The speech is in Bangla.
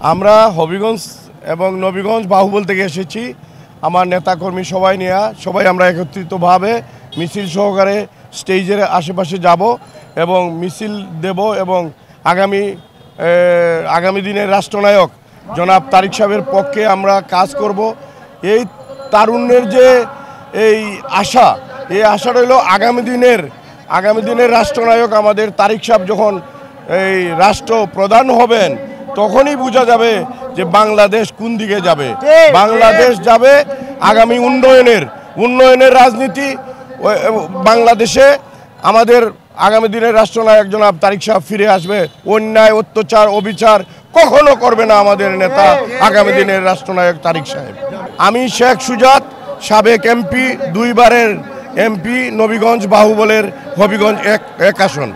আমরা হবিগঞ্জ এবং নবীগঞ্জ বাহুবল থেকে এসেছি। আমার নেতাকর্মী সবাই আমরা একত্রিতভাবে মিছিল সহকারে স্টেজের আশেপাশে যাব এবং মিছিল দেব এবং আগামী দিনের রাষ্ট্রনায়ক জনাব তারেক সাহেবের পক্ষে আমরা কাজ করব। এই তারুণ্যের যে এই আশাটা হলো আগামী দিনের রাষ্ট্রনায়ক আমাদের তারেক সাহেব যখন এই রাষ্ট্র প্রধান হবেন তখনই বোঝা যাবে যে বাংলাদেশ কোন দিকে যাবে। বাংলাদেশ যাবে আগামী উন্নয়নের রাজনীতি। বাংলাদেশে আমাদের আগামী দিনের রাষ্ট্রনায়ক জনাব তারেক সাহেব ফিরে আসবে। অন্যায় অত্যাচার অবিচার কখনো করবে না আমাদের নেতা আগামী দিনের রাষ্ট্রনায়ক তারেক সাহেব। আমি শেখ সুজাত, সাবেক এমপি, 2 বারের এমপি, নবীগঞ্জ বাহুবলের হবিগঞ্জ 1 আসন।